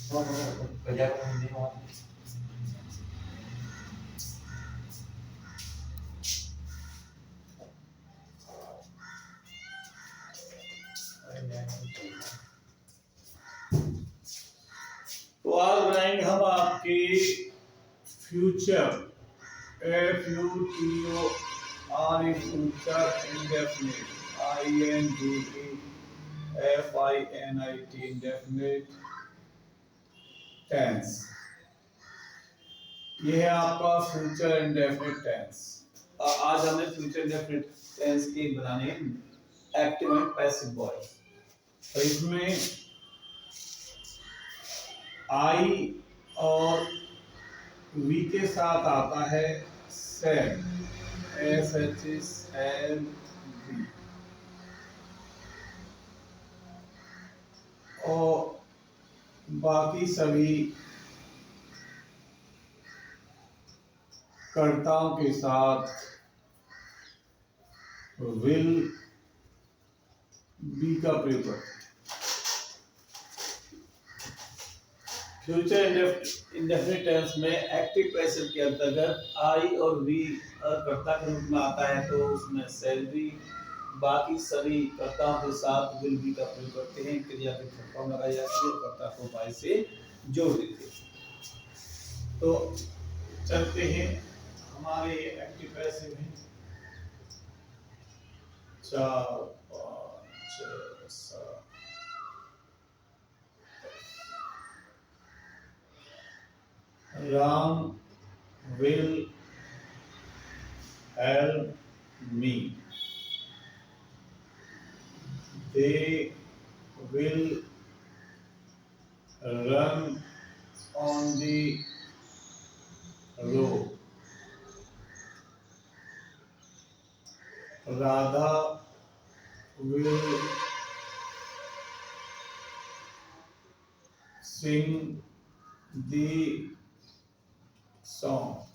No, no, no, kerja kamu di mana? तो आज बनाएंगे हम आपकी future, F U T U R E, future indefinite, I N G E F I N I T, indefinite tense. ये है आपका future indefinite tense. आज हमें फ्यूचर इंडेफिनिट टेंस के बनाने एक्टिव एंड पैसिव वॉइस। तो इसमें आई और वी के साथ आता है shall, S H S L V, और बाकी सभी कर्ताओं के साथ विल बी का प्रयोग करते हैं। फ्यूचर इंडेफिनिट टेंस में एक्टिव पैसिव के अंतर्गत आई और वी कर्ता के रूप में आता है, तो उसमें सेल बी, बाकी सभी कर्ताओं के साथ विल बी का प्रयोग करते हैं। क्रिया की फॉर्म लगाई जाती है और कर्ता को बाई से जोड़ देते हैं। तो चलते हैं हमारे एक्टिव पैसिव में 4 5 6 7। Ram will help me. They will run on the road. Radha will sing the song.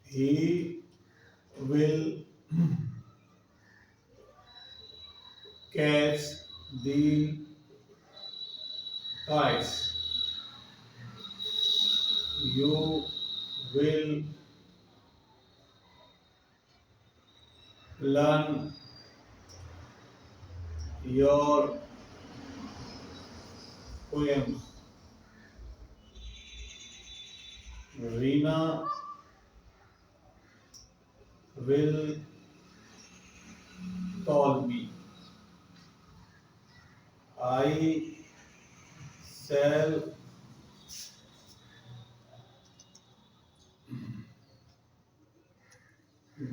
He will catch the kites. You will learn your poems. Reena will call me. I shall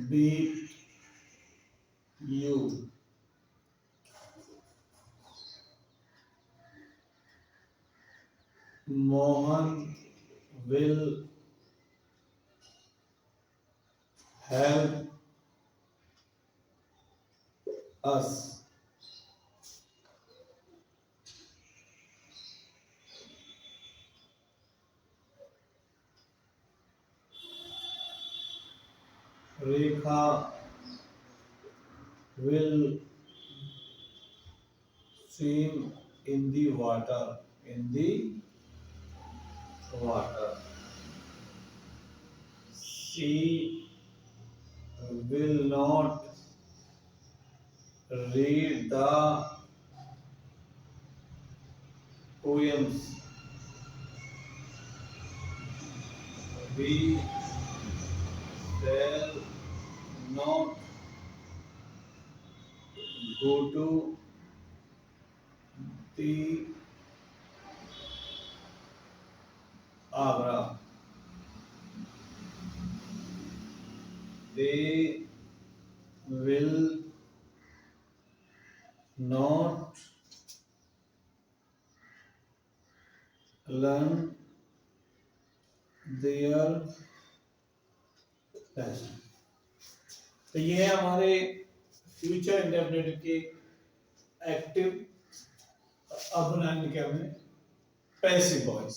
beat you. Mohan will help us. Rekha will swim in the water. In the water. She will not read the poems. We shall not go to the Agra. They will not learn their lesson. तो ये है हमारे future indefinite के active. अब बनाने के हमें passive voice.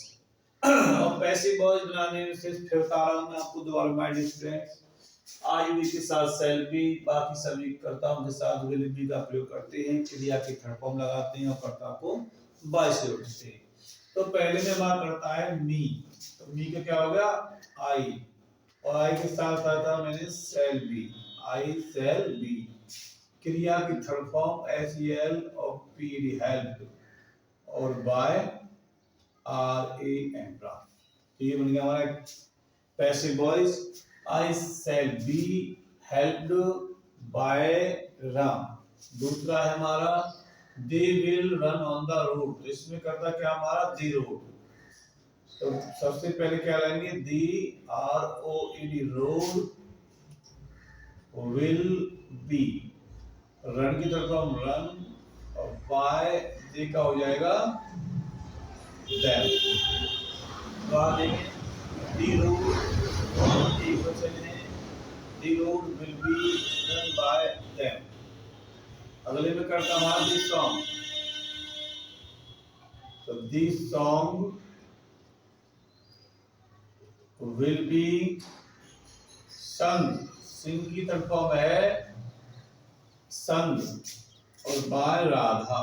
और पैसिव वॉइस बनाने से फिर बता रहा हूं मैं आपको दोबारा my dear students, I we के साथ सेल बी, बाकी सभी कर्ताओं के साथ विल बी का प्रयोग करते हैं, क्रिया के थर्ड फॉर्म लगाते हैं और कर्ता को बाय से। तो पहले में हमारा करता है मी, तो मी का क्या हो गया आई, और आई के साथ आता मैंने shall be, I shall be. क्रिया की third form S E L और पी डी हेल्प, और बाय आर ए एन प्राप्त। ये बन गया हमारा passive voice, I shall be helped by Ram. दूसरा है हमारा they will run on the road, तो इसमें करता क्या हमारा दी रोड। तो सबसे पहले क्या लेंगे the R O E D road will be, run की तरफ हम रन, और बाय दे का हो जाएगा देम। तो आप देखें दी रोड एक क्वेश्चन है, the road will be run by them. अगले में करता हमारा दिस सॉन्ग, तो this song will be sung, sing की तरफ फॉर्म है संग, और by Radha,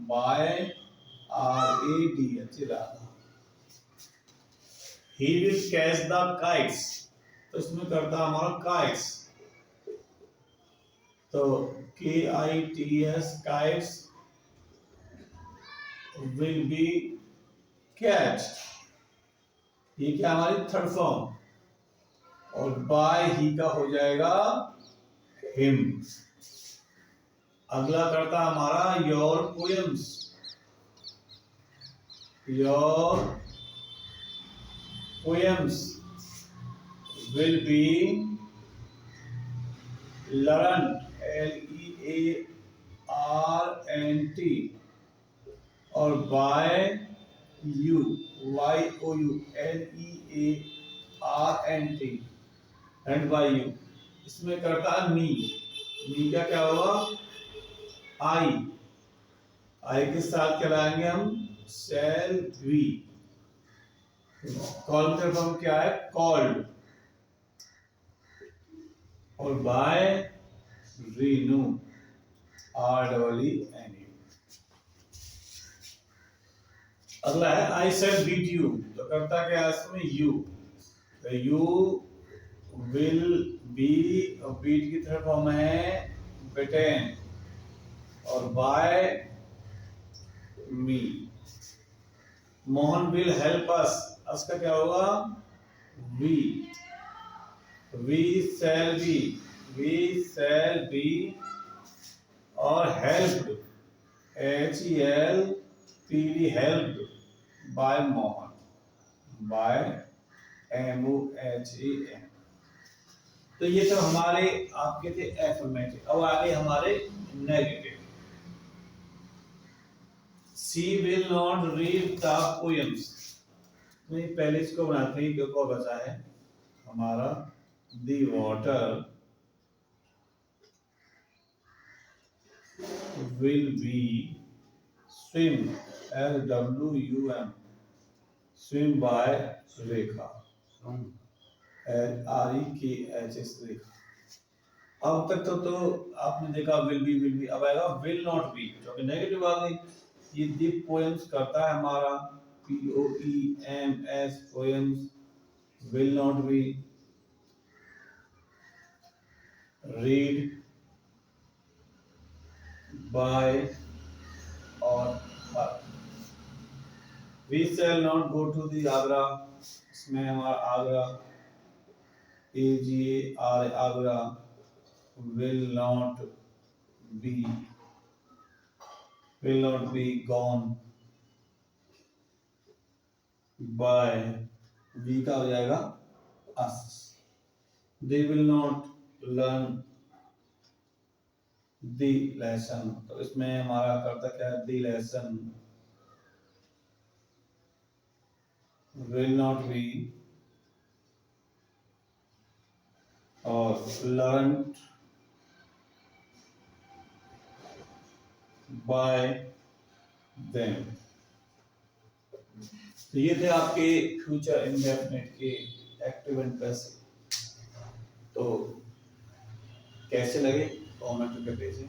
by R A D H Radha. He will catch the kites, तो इसमें करता हमारा काइट्स, तो K I T S kites will be catch, ये क्या हमारी थर्ड फॉर्म, और बाय ही का हो जाएगा हिम। अगला करता हमारा your poems, your poems will be learn L E A R N T, और by you Y O U L E A R N T, and by you. इसमें करता है मी, मी का क्या होगा आई, आई के साथ क्या लाएंगे हम सेल वी। कॉल का फॉर्म क्या है कॉल्ड, और by Renu R double E N U. अगला है आई सेल बीट यू, तो करता क्या है इसमें यू, तो यू विल बी, और बीट की तरफ फॉर्म है बेटेन, और by me. Mohan will help us, us का क्या होगा we, we shall be, we shall be, और helped H E L P D helped by Mohan, by M O H A N. तो ये सब हमारे आपके थे एफर्मेटिव। अब आगे हमारे negative. She will not read the poems, नहीं पहले इसको बनाते हैं क्योंकि बचा है हमारा the water will be swim L W U M swim by Rekha, R E K H S रेखा। अब तक तो आपने देखा विल बी, अब आएगा विल नॉट बी, जो कि नेगेटिव आ गई। ये दी पोएम्स करता है हमारा P O E M S poems, will not be read by और her. We shall not go to the Agra, इसमें हमारा Agra A G A R Agra, will not be gone by, we का हो जाएगा us। they will not learn the lesson, तो इसमें हमारा करता क्या है the lesson will not be और learned by them। तो ये थे आपके फ्यूचर इंडेफिनिट के एक्टिव एंड पैसिव। तो कैसे लगे कमेंट करके भेजें।